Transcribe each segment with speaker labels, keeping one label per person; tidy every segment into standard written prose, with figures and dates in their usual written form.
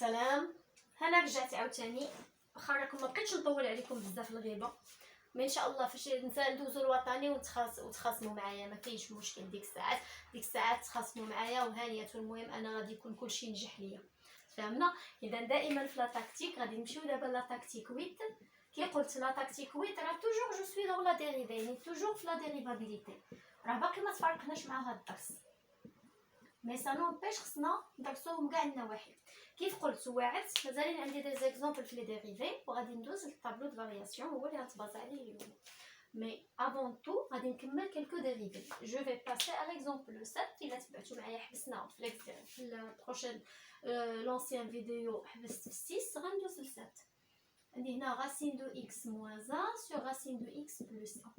Speaker 1: السلام. هنا رجعت عاوتاني، واخا راكم مبقيتش نطول عليكم بزاف الغيبه، مي ان شاء الله فاش ندوزو الوطني وتخاصموا معايا ما كاينش مشكل. ديك الساعات تخاصموا معايا وهانيه. المهم انا غادي يكون كلشي نجح ليا، فهمنا؟ اذا دائما في لا تاكتيك غادي نمشيو دابا لا تاكتيك 8. كي قلت لا تاكتيك 8 راه توجور جو سوي دون لا ديريفي، يعني توجور في لا ديريفابيليتي، راه باقي ما تفرقناش مع هاد الدرس، مي سا نونبيش خصنا ندرسوهم كاع النواحي. كيف قلت واعد مازالين عندي دي زيكزامبل في لي ديريفي وغادي ندوز للطابلو دو فارياسيون هو اللي غنتبازا عليه اليوم. مي افون تو غادي نكمل كلكو ديريفي. جو في باسي على ليكزامبل 7 الا تبعتو معايا. حبسنا في البروشين لونسيان فيديو حبست في 6 غندوز ل 7. عندي هنا راسين دو اكس موان 1 سور راسين دو اكس بلس 1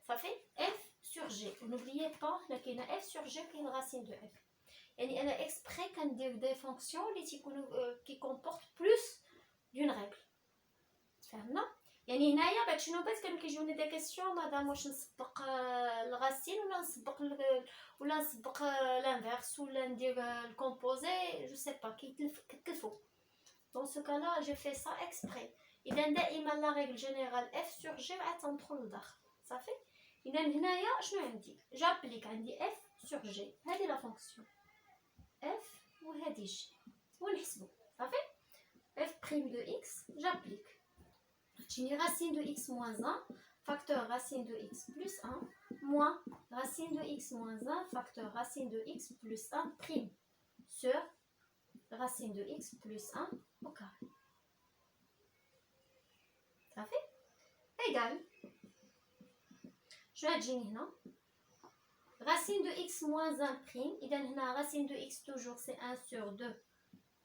Speaker 1: صافي. اف sur G. N'oubliez pas لا كاينه f sur G كاين racine de f. يعني انا اكسبري كندير دي فونكسيون اللي تيكونوا كي كومبورت بلوس دون ريغل، فهمنا؟ يعني هنايا بعد شنو بات كانوا كيجيوني دي كيسيون مادام واش نسبق الغاسين ولا نسبق لانفيرس ولا ندير الكومبوزي جو سي با كيتلفوا. دون سو كالا جي في سا اكسبري. اذا دائما لا ريغل جينيرال f sur G عاد تندخل لداخل صافي. اذا هنايا شنو عندي؟ جابليك عندي f sur G، هذه لا فونكسيون f وهذه g ونحسبو صافي. f prime de x j'applique تجيني racine de x moins 1 facteur racine de x plus 1 moins racine de x moins 1 facteur racine de x plus 1 prime sur racine de x plus 1 au carré صافي égal. شنو غتجيني هنا؟ racine de x moins 1 prime. إذا هنا racine de x toujours c'est 1 sur 2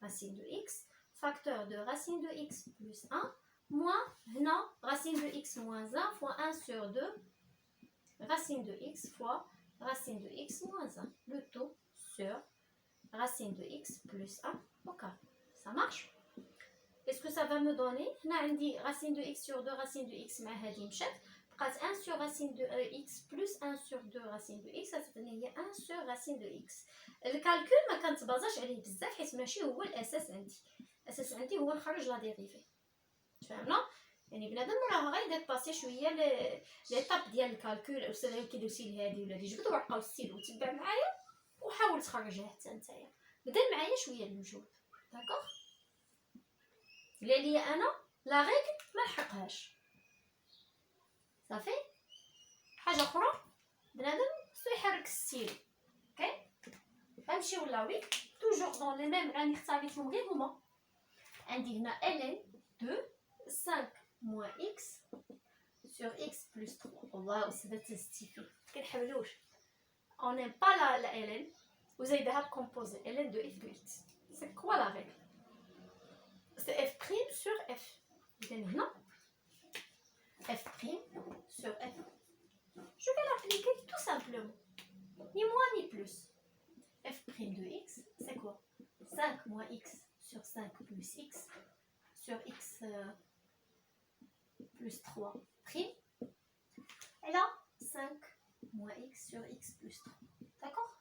Speaker 1: racine de x facteur de racine de x plus 1 moins هنا racine de x moins 1 fois 1 sur 2 racine de x fois racine de x moins 1 le tout sur racine de x plus 1 au carré. Ça marche? Qu'est-ce que ça va me donner? هنا عندي racine de x sur 2 racine de x مع هذه مشات بقات 1 sur racine de x plus 1 sur 2 racine de x غتبقى هي 1 sur racine de x. الكالكول ما كنتبازاش عليه بزاف حيت ماشي هو الاساس عندي. الاساس عندي هو نخرج لا ديريفي، فهمنا؟ يعني بنادم راه غيديباسي شويه ليطاب ديال الكالكول او سلا كيدوسي لهادي ولا دي. جبد ورقه وستيلو وتبع معايا وحاول تخرجها حتى نتايا. بدا معايا شويه المجهود داكوغ. ليا انا لا ريغل ما نحقهاش صافي. حاجه اخرى بنادم خصو يحرك الستيلو اوكي. غنمشيو لاوي توجور دون لي ميم راني اختاريتهم غير هما. عندي هنا ln de 5 moins x sur x plus 3. والله سدا تستيفي كنحاولوش on n'aime pas la ln وزايدها بكومبوزي ln de f de x. c'est quoi la règle? c'est f prime sur f. إذا هنا f prime sur f je vais l'appliquer tout simplement, ni moins ni plus. f prime de x c'est quoi? 5 moins x sur 5 plus x sur x plus 3 prime. Et là 5 moins x sur x plus 3. D'accord?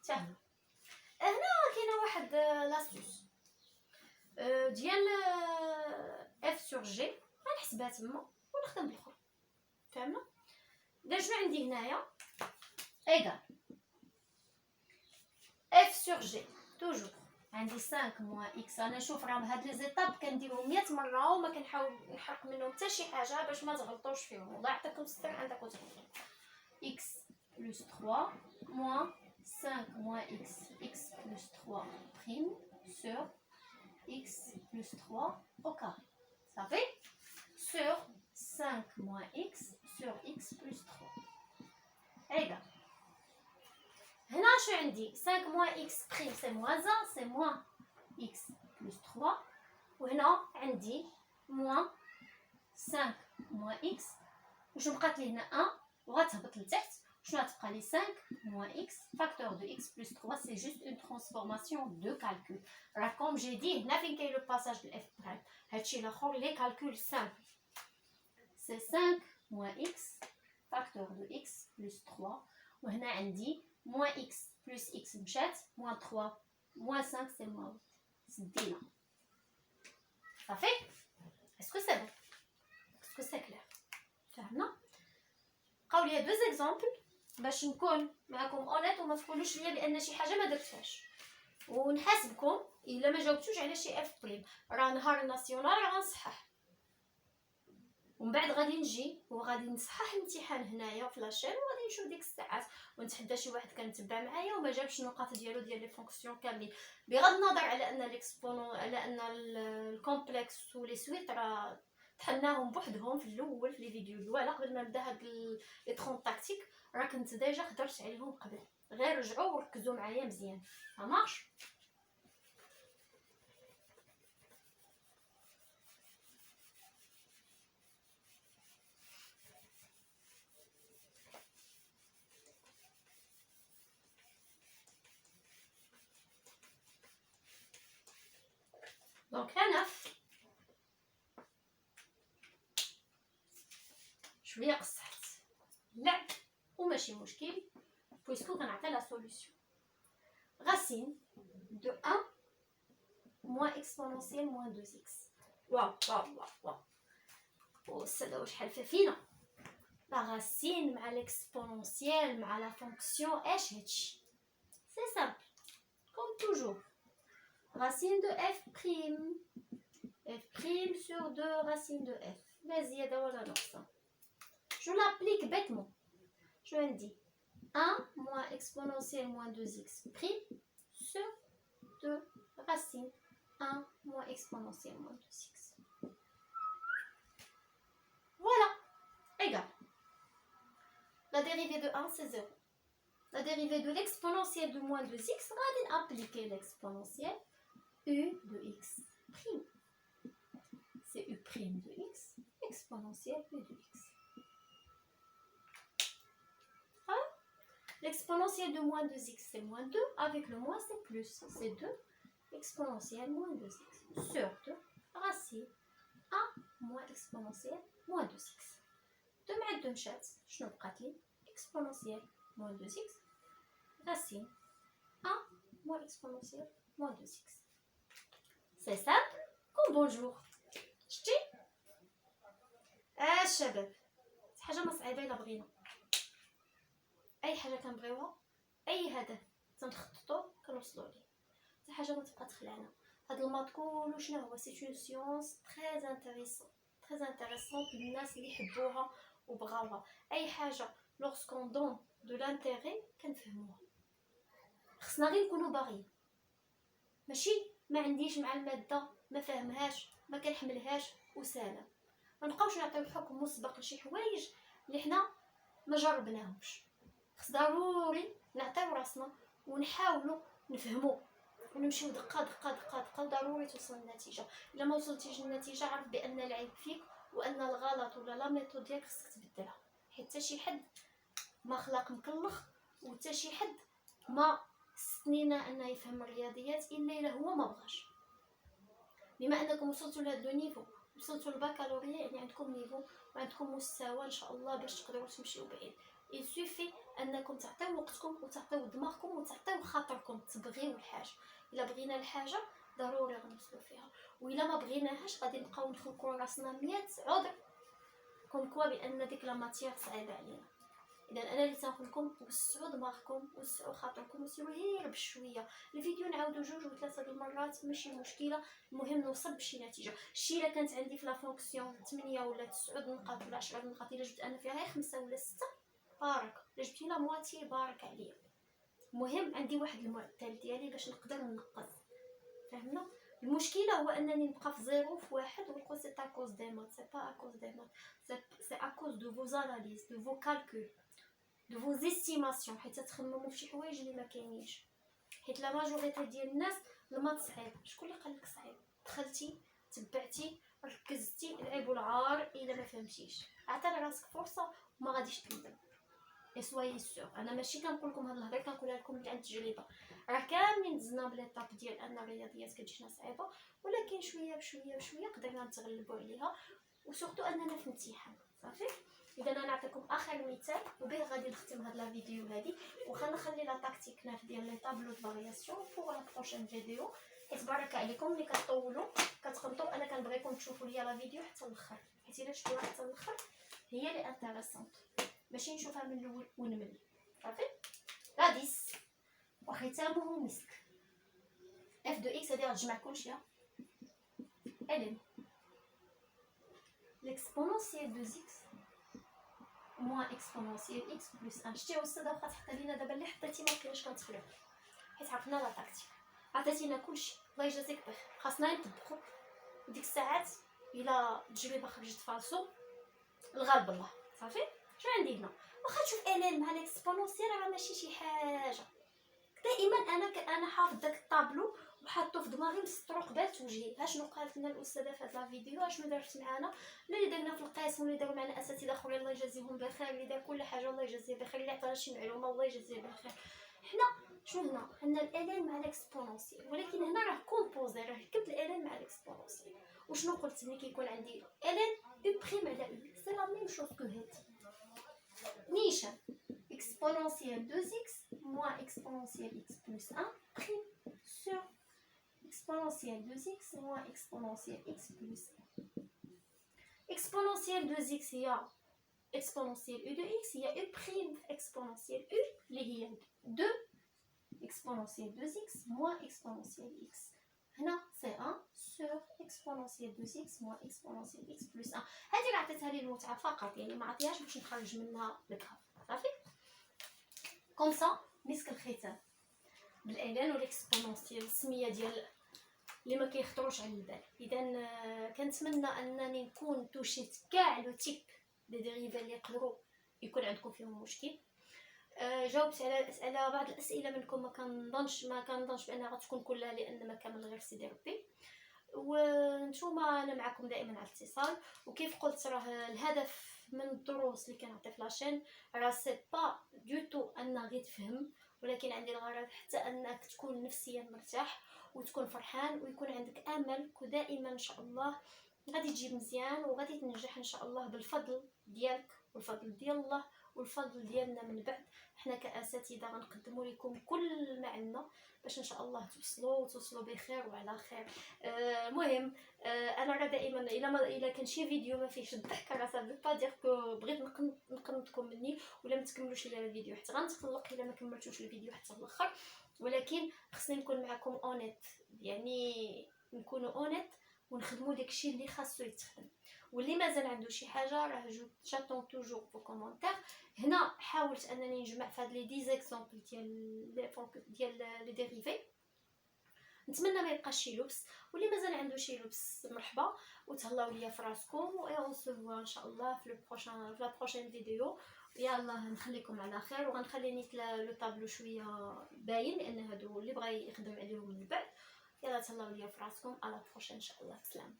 Speaker 1: Tiens هنا كاينه واحد لاستوس ديال f sur g غنحسبها تما ونخدم بالاخر، فهمنا؟ دا شنو عندي هنايا؟ ايغال f sur g توجور عندي 5 moins x. انا نشوف راهم هاد لي زيتاب كنديرهم 100 مره وما كنحاول نحرق منهم حتى شي حاجه باش ما تغلطوش فيهم. الله يعطيكم الستر عندكم تغلطوا. x plus 3 moins 5 moins x plus 3 prime sur x plus 3 au carré صافي sur 5 moins x sur x plus 3 égal. هنا شو عندي 5 moins x prime c'est moins 1 c'est moins x plus 3 وهنا عندي moins 5 moins x واش بقات لي هنا 1 وغتهبط لتحت. شنو غتبقى لي 5 moins x facteur de x plus 3 c'est juste une transformation de calcul. راه كوم جي دي هنا فين كاين لو باساج ل f prime هادشي الاخر لي كالكول سامبل c'est 5 moins x facteur de x plus 3 وهنا عندي moins x plus x مشات moins 3 -5 سي -8 سدينا صافي. اسكو سي بون؟ اسكو سي كلير؟ فهمنا؟ بقاو ليا دو زيكزامبل باش نكون معكم اونيت وما تقولوش ليا بان شي حاجه ما درتهاش، ونحاسبكم الا ما جاوبتوش على شي اف بريم. راه نهار الناسيونال راه غنصحح، ومن بعد غادي نجي وغادي نصحح الامتحان هنايا في لاشين، وغادي نشوف ديك الساعات ونتحدى شي واحد كنتبع معايا وما جابش النقاط ديالو ديال لي فونكسيون كاملين، بغض النظر على ان ليكسبونون على ان الكومبلكس ولي سويت راه طحناهم بوحدهم في الاول في لي فيديو الاولى قبل ما نبدا هاد لي 30 تاكتيك، راه كنت ديجا هضرت عليهم قبل. غير رجعوا وركزوا معايا مزيان. مارش. دونك انا شويه قصحت اللعب وماشي مشكل، بويسكو كنعطي لا سوليوشن. racine de 1 moins exponentielle moins 2x. واو واو واو واو وسداو شحال فينا. لا racine مع l'exponentielle مع لا فونكسيون اش هادشي سي سامبل كوم توجور. racine de f prime sur 2 racine de f لا زياده ولا نقصان. je l'applique bêtement. je me dis 1 moins exponentielle moins 2x prime sur 2 racine 1 moins exponentielle moins 2x. Voilà, égal. La dérivée de 1 c'est 0. La dérivée de l'exponentielle de moins 2x, on va appliquer l'exponentielle u de x prime. C'est u prime de x, exponentielle u de x. L'exponentielle de moins 2x, c'est moins 2. Avec le moins, c'est plus. C'est 2 exponentielle moins 2x sur 2 racine 1 moins exponentielle moins 2x. 2 مع 2 مشات، شنو بقات لي؟ exponentielle moins 2x racine 1 moins exponentielle moins 2x. C'est simple comme bonjour. شتي؟ الشباب حاجة ما صعيبة إلا بغينا. اي حاجه كنبغيوها اي هدف تنخططو كنوصلوا ليه، حتى حاجه ما تبقى تخلعنا. هاد المات كلشي شنو هو؟ سي اون سيونس تري انتريسون للناس اللي حبوها وبغاوها. اي حاجه لورسكون دون دو لانتيري كنفهموها، خصنا غير نكونوا باغيين، ماشي ما عنديش مع الماده ما فاهمهاش ما كنحملهاش وسالم. ما نبقاوش نعطيو حكم مسبق لشي حوايج اللي حنا ما جربناهمش. خص ضروري نعطيو راسنا ونحاولوا نفهموا ونمشيو دقه دقه دقه دقه، وضروري توصل للنتيجه. الا ما وصلتيش للنتيجه عرف بان العيب فيك، وان الغلط ولا لا ميثود ديالك خصك تبدلها، حيت حتى شي حد ما خلق مكلخ، وحتى شي حد ما استنينا انه يفهم الرياضيات الا هو ما بغاش. بما انكم وصلتوا لهذا لو نيفو، وصلتوا للبكالوريا، يعني عندكم نيفو وعندكم مستوى ان شاء الله باش تقدروا تمشيو بعيد. يسوفي انكم تعطيو وقتكم وتعطيو دماغكم وتعطيو خاطركم تبغيو الحاجه. الا بغينا الحاجه ضروري غنوصلوا فيها، والا ما بغيناهاش غادي نبقاو نخلقوا راسنا 100 عذر كون كوا بان ديك لا ماتيير صعيبه علينا. اذا انا اللي تنقول لكم وسعوا دماغكم وسعوا خاطركم وسيروا غير بشويه. الفيديو نعاودو 2 و 3 المرات ماشي مشكله، المهم نوصل بشي نتيجه. الشيء الا كانت عندي في لا فونكسيون 8 ولا 9 نقاط ولا 10 نقاط، الا جبت انا فيها غير 5 ولا 6 بارك، الا جبتي لا مواتي بارك عليا. المهم عندي واحد المعدل ديالي باش نقدر ننقص. فهمنا؟ المشكله هو انني نبقى في 0 في 1 ونقول سي تا كوز دي مات. سي با ا كوز دي مات، سي ا كوز دو فوز اناليز دو فو كالكول دو فوز استيماسيون، حيت تخمموا في شي حوايج اللي ما كاينينش. حيت لا ماجوريتي ديال الناس المات صعيب. شكون اللي قال لك صعيب؟ دخلتي تبعتي ركزتي العيب والعار الا ما فهمتيش، عطي راسك فرصه وما غاديش تندم. سوي سور انا ماشي كنقول لكم هاد الهضره، كنقولها لكم من عند تجربه. راه كاملين دزنا بليطاب ديال ان الرياضيات كتجينا صعيبه، ولكن شويه بشويه بشويه قدرنا نتغلبوا عليها، وسورتو اننا في امتحان صافي. اذا انا نعطيكم اخر مثال وبه غادي نختم هاد لا فيديو هادي، وخا نخلي لا تاكتيك ناف ديال لي طابلو د فارياسيون بوغ لا بروشين فيديو، حيت بارك عليكم ملي كطولوا كتخلطوا، انا كنبغيكم تشوفوا ليا لا فيديو حتى الاخر، حيت الا شفتوها حتى الاخر هي اللي انتريسونط، ماشي نشوفها من الاول ونمل. صافي غاديس وختامه مسك. اف دو اكس هادي غتجمع كلشي. الين l'exponentielle de x moins exponentielle x plus 1. شتي استاذه واخا تحط لينا دابا اللي حطيتي ما بقيناش كنتخلعو، حيت عرفنا لا تاكتيك، عطيتينا كلشي، الله يجازيك بخير. خاصنا نطبقو، وديك الساعات الا التجربه خرجت فالسو الغالب الله. صافي شنو عندي هنا؟ واخا تشوف الين مع ليكسبونونسيال راه ماشي شي حاجه. دائما انا حافظ داك الطابلو وحاطو في دماغي مسطرو قبالت وجهي. شنو قالت لنا الاستاذه في هاد لا فيديو، شنو دارت معانا، اللي دارنا في القسم، واللي داروا معنا اساتذه اخرين الله يجازيهم بخير، اللي دار كل حاجه الله يجازيه بخير، اللي عطانا شي معلومه الله يجازيه بخير. حنا شنو هنا عندنا الالين مع ليكسبونونسيال، ولكن هنا راه كومبوزي، راه ركبت الالين مع ليكسبونونسيال. وشنو قلت ملي كيكون عندي الين او بريم على او، سي لا ميم شوز كو هادي نيشان exponentielle 2x moins exponentielle x plus 1 prime sur exponentielle 2x moins exponentielle x plus 1. Exponentielle 2x هي exponentielle u de x هي u prime exponentielle u اللي هي 2 exponentielle 2x moins exponentielle x. هنا c'est 1 sur exponentielle 2x moins exponentielle x plus 1. هذه اللي عطيتها لي المتعه فقط، يعني ما عطيهاش باش نخرج منها الكهف. صافي كوم سا مسك الختام بالالين والاكسبونونسيال، السميه ديال اللي ما كيخطروش على البال. اذا كنتمنى انني نكون توشيت كاع لو تيب دي ديريفي اللي يقدروا يكون عندكم فيهم مشكل. جاوبت على الاسئله، بعض الاسئله منكم ما كنظنش بانها غتكون كلها، لان ما كامل غير سيدي ربي. وانتوما انا معكم دائما على الاتصال، وكيف قلت راه الهدف من الدروس اللي كنعطي في لاشين راه سي با دو تو ان غير تفهم، ولكن عندي الغرض حتى انك تكون نفسيا مرتاح وتكون فرحان ويكون عندك امل، ودائما ان شاء الله غادي تجيب مزيان وغادي تنجح ان شاء الله بالفضل ديالك والفضل ديال الله والفضل ديالنا من بعد. حنا كاساتذه غنقدموا لكم كل ما عندنا باش ان شاء الله توصلوا بخير وعلى خير. المهم انا راه دائما الا كان شي فيديو ما فيهش الضحك راه صافي با دير كو بغيت نقنطكم مني ولا ما تكملوش لي الفيديو، حتى غنتقلق الا ما كملتوش الفيديو حتى الاخر. ولكن خصني نكون معكم اونيت، يعني نكونوا اونيت ونخدموا داكشي اللي خاصو يتخدم. واللي مازال عنده شي حاجه راه جاتون توجور في كومونتير. هنا حاولت انني نجمع في هاد لي 10 اكزامبل ديال لي ديريفي، نتمنى ما يبقاش شي لبس، واللي مازال عنده شي لبس مرحبا وتهلاو ليا في راسكم، ونسولوا ان شاء الله في لا بروشين فيديو. يلا نخليكم على خير، وغنخلي نيت لو طابلو شويه باين لان هادو اللي بغى يخدم عليهم من بعد. يلا تهلاو ليا في راسكم، على بروشين ان شاء الله. سلام.